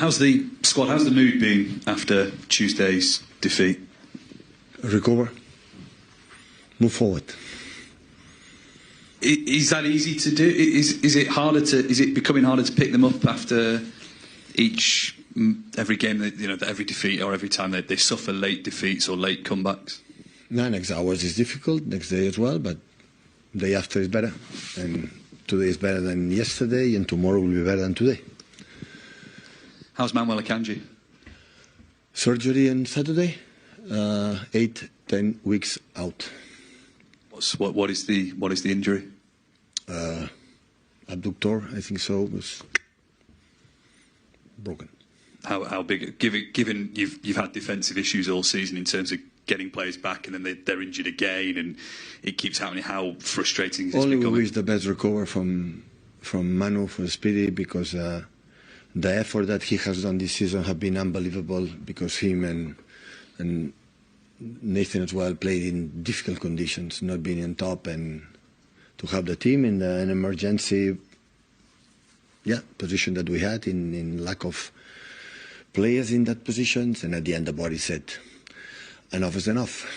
How's the squad? How's the mood been after Tuesday's defeat? Recover. Move forward. Is that easy to do? Is it harder to? Is it becoming harder to pick them up after every game? Every defeat or every time they suffer late defeats or late comebacks. No, next hours is difficult. Next day as well, but day after is better. And today is better than yesterday, and tomorrow will be better than today. How's Manuel Akanji? Surgery on Saturday. 8-10 weeks out. What is the injury? Abductor, I think so, was broken. How big? Given you've had defensive issues all season in terms of getting players back, and then they're injured again, and it keeps happening. How frustrating is it? Only we wish the best recover from Manu, for Speedy, because the effort that he has done this season have been unbelievable, because him and Nathan as well played in difficult conditions, not being on top, and to have the team in an emergency position that we had in lack of players in that positions, and at the end the body said enough is enough.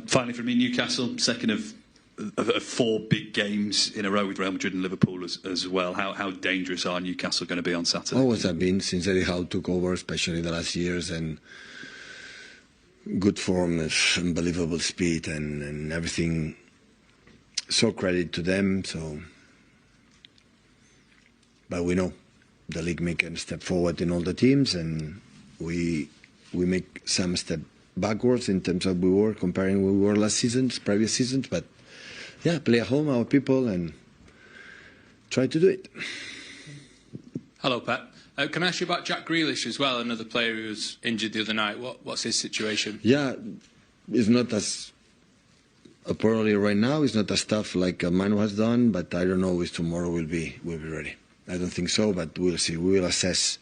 Finally, for me, Newcastle, second of 4 big games in a row with Real Madrid and Liverpool as well. How dangerous are Newcastle going to be on Saturday? Always have been since Etihad took over, especially the last years, and good form, unbelievable speed, and everything. So credit to them. But we know the league making a step forward in all the teams, and we make some step backwards in terms of we were comparing where we were last season, previous seasons. But yeah, play at home, our people, and try to do it. Hello, Pep. Can I ask you about Jack Grealish as well, another player who was injured the other night? What's his situation? Yeah, it's not as poorly right now. It's not as tough like Manu has done, but I don't know if tomorrow will be ready. I don't think so, but we'll see. We will assess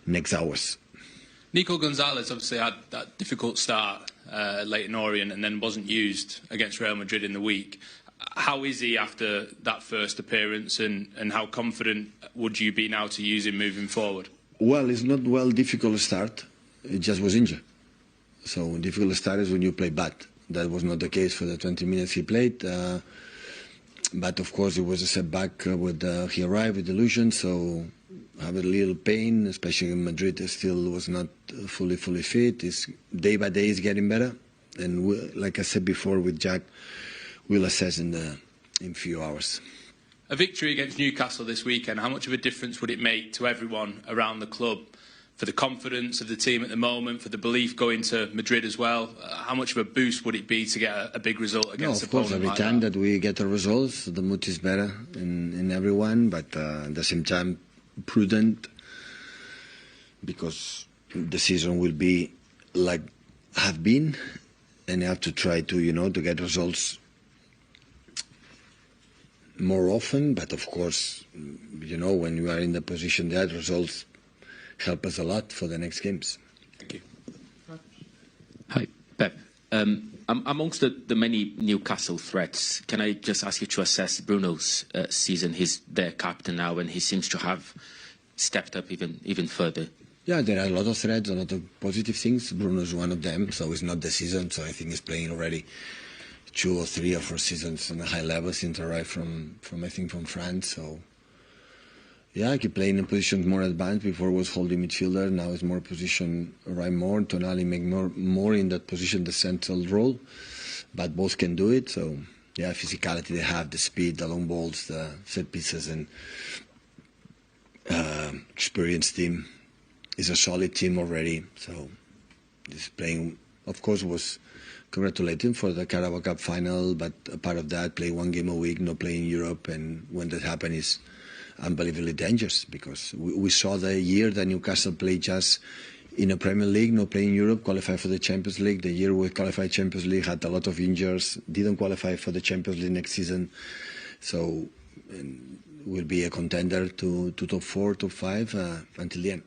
next hours. Nico Gonzalez obviously had that difficult start late in Orient and then wasn't used against Real Madrid in the week. How is he after that first appearance, and how confident would you be now to use him moving forward? Well, it's not difficult start. It just was injured. So difficult start is when you play bad. That was not the case for the 20 minutes he played. But of course it was a setback when he arrived with delusion, so have a little pain, especially in Madrid. Still was not fully fit. It's day by day is getting better, and like I said before with Jack, we'll assess in few hours. A victory against Newcastle this weekend, how much of a difference would it make to everyone around the club, for the confidence of the team at the moment, for the belief going to Madrid as well? How much of a boost would it be to get a big result against of course, every time that we get the results, the mood is better in everyone, but at the same time prudent, because the season will be like have been, and you have to try to to get results more often. But of course, when you are in the position that results help us a lot for the next games. Thank you. Hi, Pep. Amongst the many Newcastle threats, can I just ask you to assess Bruno's season? He's their captain now, and he seems to have stepped up even further. Yeah, there are a lot of threats, a lot of positive things. Bruno's one of them, so it's not the season. So I think he's playing already 2 or 3 or 4 seasons on a high level since he arrived from France. So yeah, I keep playing in positions more advanced. Before was holding midfielder, now it's more position right more. Tonali make more in that position, the central role, but both can do it. So yeah, physicality they have, the speed, the long balls, the set pieces, and experienced team. Is a solid team already. So this playing, of course, was congratulating for the Carabao Cup final, but a part of that, play 1 game a week, not play in Europe, and when that happens, is unbelievably dangerous, because we saw the year that Newcastle played just in a Premier League, not playing in Europe, qualified for the Champions League. The year we qualified Champions League, had a lot of injuries, didn't qualify for the Champions League next season. So will be a contender to top 4, top 5 until the end.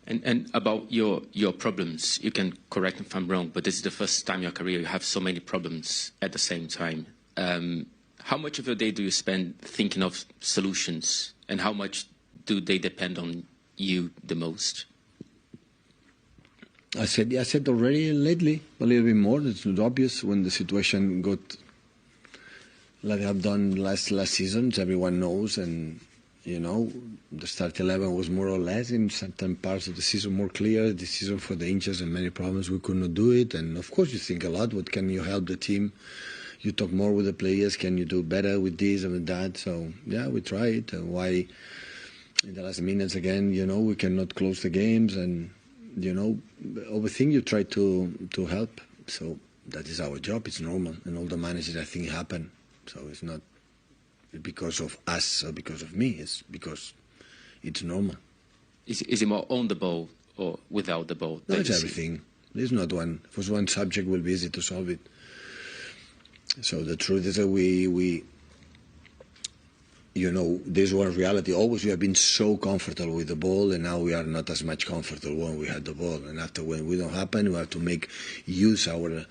And about your problems, you can correct me if I'm wrong, but this is the first time in your career you have so many problems at the same time. How much of your day do you spend thinking of solutions, and how much do they depend on you the most? I said already lately a little bit more. It's not obvious when the situation got like they have done last seasons. Everyone knows, and the start 11 was more or less in certain parts of the season more clear. The season for the injuries and many problems we could not do it. And of course you think a lot. What can you help the team? You talk more with the players. Can you do better with this and with that? So yeah, we try it. Why in the last minutes again? We cannot close the games and. Everything you try to help. So that is our job. It's normal. And all the managers, I think, happen. So it's not because of us or because of me. It's because it's normal. Is it more on the ball or without the ball? No, it's everything. There's not one. If it was one subject, it will be easy to solve it. So the truth is that we this was reality. Always we have been so comfortable with the ball, and now we are not as much comfortable when we had the ball. And after when we don't happen, we have to make use our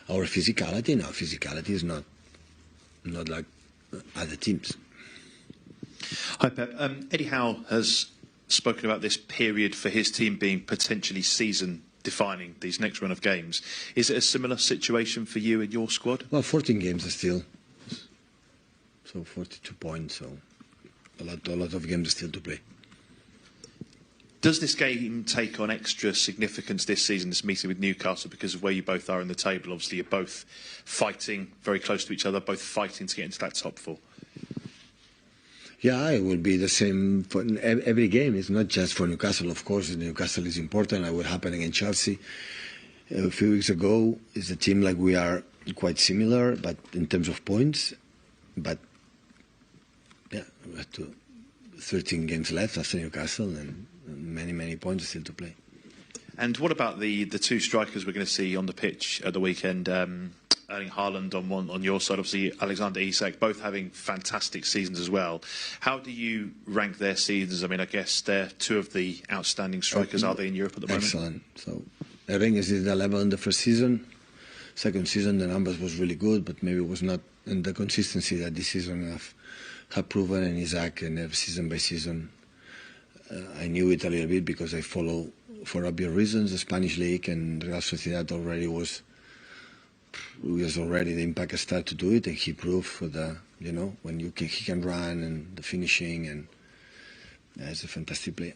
physicality. Now physicality is not like other teams. Hi Pep. Eddie Howe has spoken about this period for his team being potentially season defining, these next run of games. Is it a similar situation for you and your squad? Well, 14 games are still. So 42 points, so a lot of games still to play. Does this game take on extra significance this season, this meeting with Newcastle, because of where you both are in the table? Obviously, you're both fighting very close to each other, both fighting to get into that top four. Yeah, it will be the same for every game. It's not just for Newcastle, of course. Newcastle is important. It will happen against Chelsea. A few weeks ago, it's a team like we are quite similar, but in terms of points, but. Yeah, we have 13 games left after Newcastle and many points still to play. And what about the two strikers we're going to see on the pitch at the weekend? Erling Haaland on your side, obviously Alexander Isak, both having fantastic seasons as well. How do you rank their seasons? I mean, I guess they're two of the outstanding strikers, are they, in Europe at the moment? Excellent. So Erling is at the level in the first season. Second season, the numbers was really good, but maybe it was not in the consistency that this season have proven, and Isaac, and season by season. I knew it a little bit because I follow, for obvious reasons, the Spanish league, and Real Sociedad already was already the impact started to do it, and he proved for the when he can run and the finishing, and he's a fantastic player.